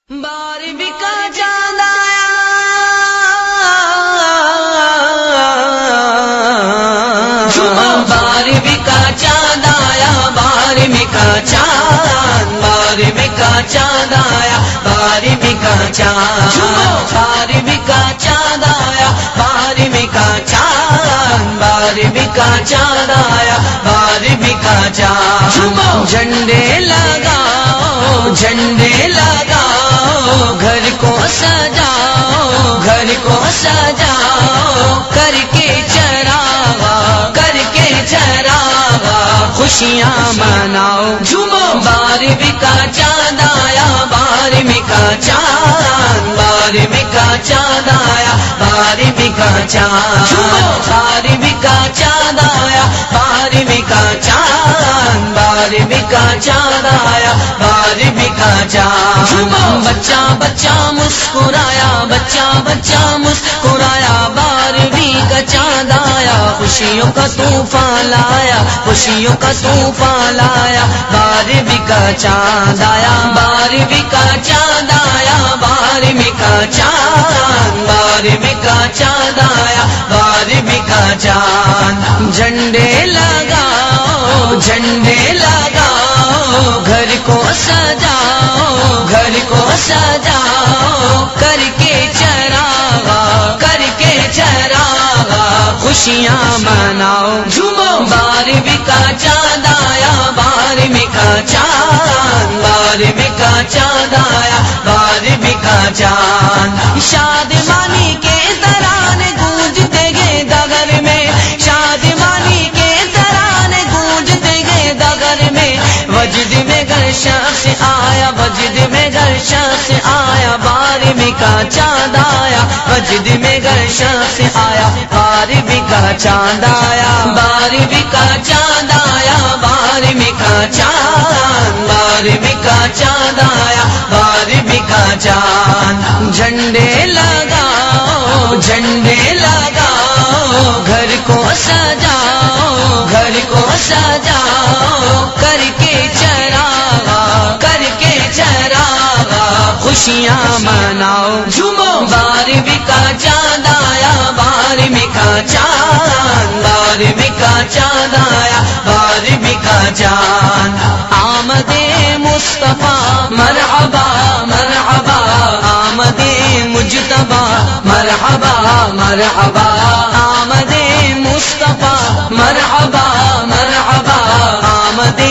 بارہویں کا چاند آیا، بارہویں کا چاند آیا، بارہویں کا چاند، بارہویں کا چاند آیا، بارہویں کا چاند، بارہویں کا چاند آیا، بارہویں کا چاند، بارہویں کا چاند آیا، بارہویں کا چاند، جھنڈے لگاؤ، جھنڈے لگاؤ، گھر کو سجاؤ، گھر کو سجاؤ، کر کے چراغا، کر کے چراغا، خوشیاں مناؤ، جھومو، بارہویں کا چاند آیا، بارہویں کا چاند، بارہویں کا چاند آیا، بارہویں کا چاند، بارہویں کا چاند آیا، بارہویں کا چاند، بارہویں کا چاند آیا، بارہویں کا چاند، بچہ بچہ مسکرایا، بچہ بچہ مسکرایا، بارہویں کا چاند آیا، خوشیوں کا طوفان لایا، خوشیوں کا طوفان لایا، بارہویں کا چاند آیا، بارہویں کا چاند آیا، بارہویں کا چاند، بارہویں کا چاند آیا، بارہویں کا چاند، جھنڈے لگاؤ، جھنڈے لگاؤ، گھر کو سجاؤ، گھر کو سجاؤ، کر کے چراغا، کر کے چراغا، خوشیاں مناؤ، جھومو، بارہویں کا چاند آیا، بارہویں کا چاند، بارہویں کا چاند آیا، بارہویں کا چاند، شادمانی کے ترانے گونجتے گئے دگر میں، شادمانی کے ترانے گونجتے گئے دگر میں، وجد میں گر شخص آیا، وجد میں گر شخص آیا، بارہویں کا چاند آیا، وجد میں گر شخص آیا، بارہویں کا چاند آیا، بارہویں کا چاند آیا، بارہویں کا چاند، بارہویں کا چاند آیا، بارہویں کا چاند، جھنڈے لگاؤ، جھنڈے لگاؤ، گھر کو سجاؤ، گھر کو سجاؤ، کر کے چراغا، کر کے چراغا، خوشیاں مناؤ، جھومو، بارہویں کا چاند آیا، بارہویں کا چاند، بارہویں کا چاند آیا، بارہویں کا چاند، آمد مصطفیٰ مرحبا مرحبا، آمد مجتبی مرحبا مرحبا، آمد مصطفیٰ مرحبا مرحبا، آمد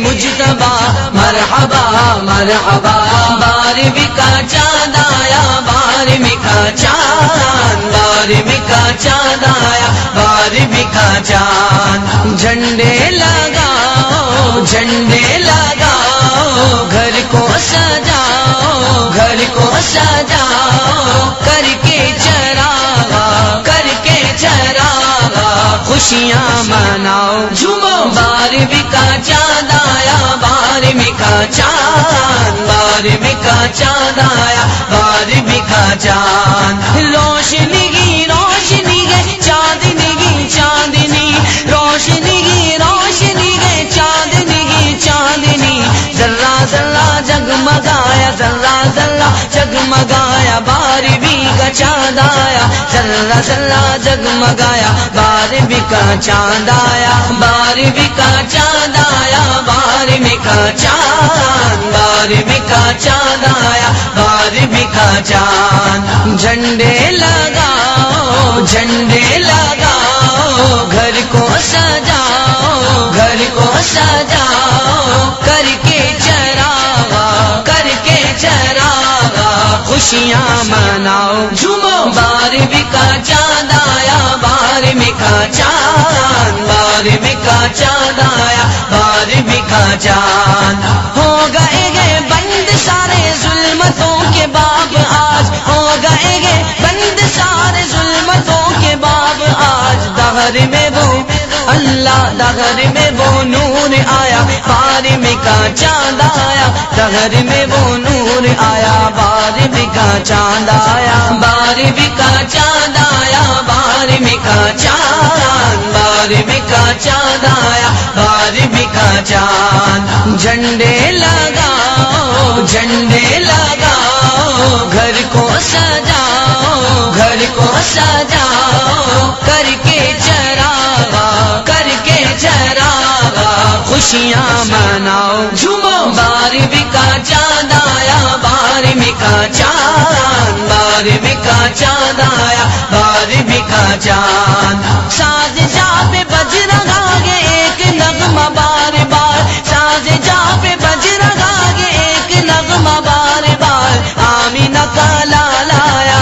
مجتبی مرحبا مرحبا، بارہویں کا چاند آیا، بارہویں کا چاند، بارہویں کا چاند آیا، بارہویں کا چاند، جھنڈے لگاؤ، جھنڈے لگاؤ، گھر کو سجاؤ، گھر کو سجاؤ، کر کے چراغا، کر کے چراغا، خوشیاں مناؤ، جھومو، بارہویں کا چاند آیا، بارہویں کا چاند، بارہویں کا چاند آیا، بارہویں کا چاند، روشنی کی روشنی گئے چاندنی کی چاندنی، روشنی کی روشنی گئے چاندنی کی چاندنی، ذرہ ذرہ جگمگایا، ذرہ ذرہ جگمگایا، بارہویں کا چاند آیا، ذرہ ذرہ جگمگایا، بارہویں کا چاند آیا، بارہویں کا چاند آیا، بارہویں کا چاند، بارہویں کا چاند آیا، بارہویں کا چاند، جھنڈے لگاؤ، جھنڈے لگاؤ، گھر کو سجاؤ، گھر کو سجاؤ، کر کے چراغا، کر کے چراغا، خوشیاں مناؤ، جھومو، بارہویں کا چاند آیا، بارہویں کا چاند، بارہویں کا چاند آیا، بارہویں کا چاند، ہو گئے گے بند سارے ظلمتوں کے باب آج، ہو گئے گے بند سارے ظلمتوں کے باب آج، دہر میں وہ اللہ، دہر میں وہ نور آیا، بارہویں کا چاند آیا، دہر میں وہ نور آیا، بارہویں کا چاند آیا، بارہویں کا چاند آیا، بارہویں کا چاند، بارہویں کا چاند آیا، بارہویں کا چاند، جھنڈے لگاؤ، جھنڈے لگاؤ، گھر کو سجاؤ، گھر کو سجاؤ، کر کے چراغا، کر کے چراغا، خوشیاں مناؤ، جھومو، 12ویں کا چاند آیا، 12ویں کا چاند، 12ویں کا چاند آیا، 12ویں کا چاند، ساز جا پہ بج رہا ہے ایک نغمہ بار بار، ساز جا پہ بج رہا ہے ایک نغمہ بار بار، آمینہ کا لالا آیا،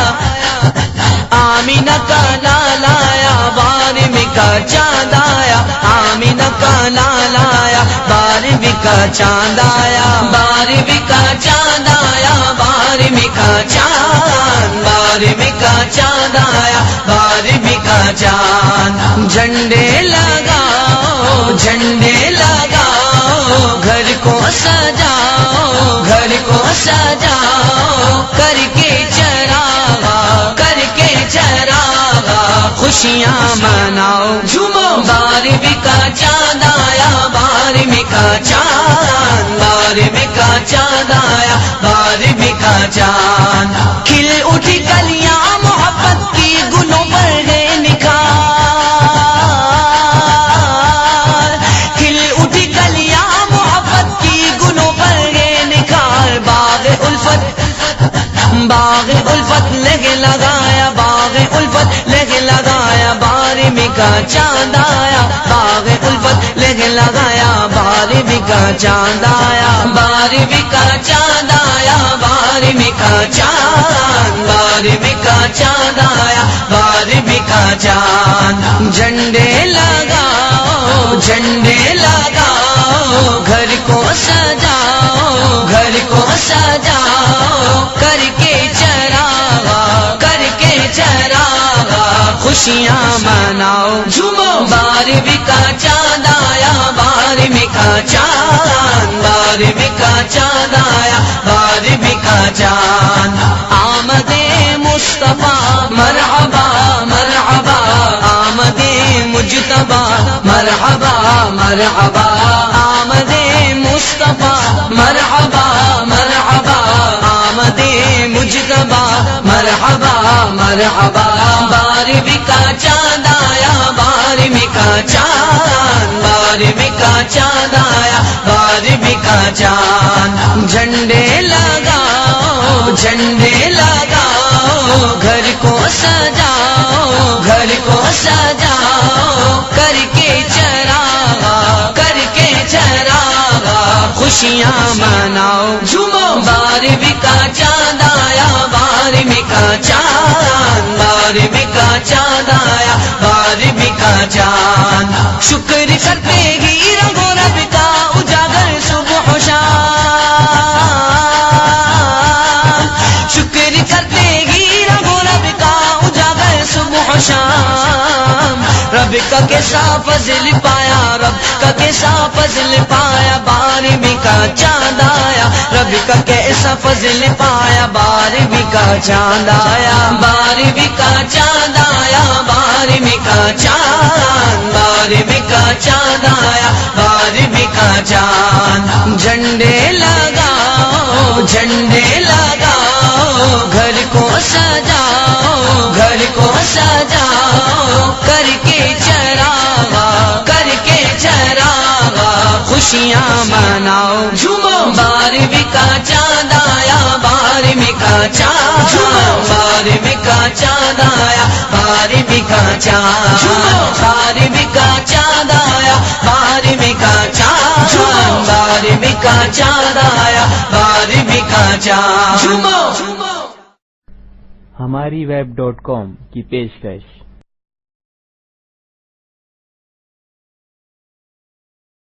آمینہ کا لالا آیا، 12ویں کا چاند آیا، آمینہ کا لالا آیا، 12ویں کا چاند آیا، 12ویں کا چاند آیا، 12ویں کا چاند، 12ویں کا چاند آیا، 12ویں کا چاند، جھنڈے لگاؤ، جھنڈے لگاؤ، گھر کو سجاؤ، گھر کو سجاؤ، کر کے چراغا، کر کے چراغا، خوشیاں مناؤ، جھومو، 12ویں کا چاند آیا، 12ویں کا چاند، 12ویں کا چاند آیا، 12ویں کا چاند، کھل اٹھی کلیاں محبت کی گلوں پر ہے نکھار، کھل اٹھی کلیاں محبت کی گلوں پر ہے نکھار، باغ الفت، باغ الفت لگے لگایا، باغ الفت لگے لگایا، 12ویں کا چاند آیا، باغ الفت لگے لگایا، 12ویں کا چاند آیا، 12ویں کا چاند آیا، 12ویں کا چاند، 12ویں کا چاند آیا، 12ویں کا چاند، جھنڈے لگاؤ، جھنڈے لگاؤ، گھر کو سجاؤ، گھر کو سجاؤ، کر کے چراغا، کر کے چراغا، خوشیاں مناؤ، جھومو، 12ویں کا چاند آیا، 12ویں کا چاند، 12ویں کا چاند آیا، 12ویں کا چاند، آمد مصطفیٰ مرحبا مرحبا، آمد مجتبیٰ مرحبا مرحبا، آمد مصطفیٰ مرحبا مرحبا، آمد مجتبیٰ مرحبا مرحبا، 12ویں کا چاند آیا، 12ویں کا چاند، 12ویں کا چاند آیا، 12ویں کا چاند، جھنڈے لگاؤ، جھنڈے لگاؤ، گھر کو سجاؤ، گھر کو سجاؤ، کر کے چراغا، کر کے چراغا، خوشیاں مناؤ، جھومو، 12ویں کا چاند آیا، 12ویں کا چاند، 12ویں کا چاند آیا، 12ویں کا چاند، شکر کرتے ہی رہو رب کا اجاگر صبح و شام، شکر کرتے ہی رہو رب کا اجاگر صبح و شام، رب کا کیسا فضل پایا، رب کا کیسا فضل پایا، 12ویں کا چاند آیا، رب کا کیسا فضل پایا، 12ویں کا چاند آیا، 12ویں کا چاند آیا، 12ویں کا چاند، 12ویں کا چاند آیا، 12ویں کا چاند، جھنڈے لگاؤ، جھنڈے لگاؤ، گھر کو سجاؤ، گھر کو سجاؤ، کر کے چراغا، کر کے چراغا، خوشیاں مناؤ، جھومو، 12ویں کا چاند آیا، 12ویں کا چاند، 12ویں کا چاند آیا، 12ویں کا چاند، 12ویں کا چاند آیا، 12ویں کا چاند، 12ویں کا چاند آیا، 12ویں کا چاند، ہماری web.com کی پیشکش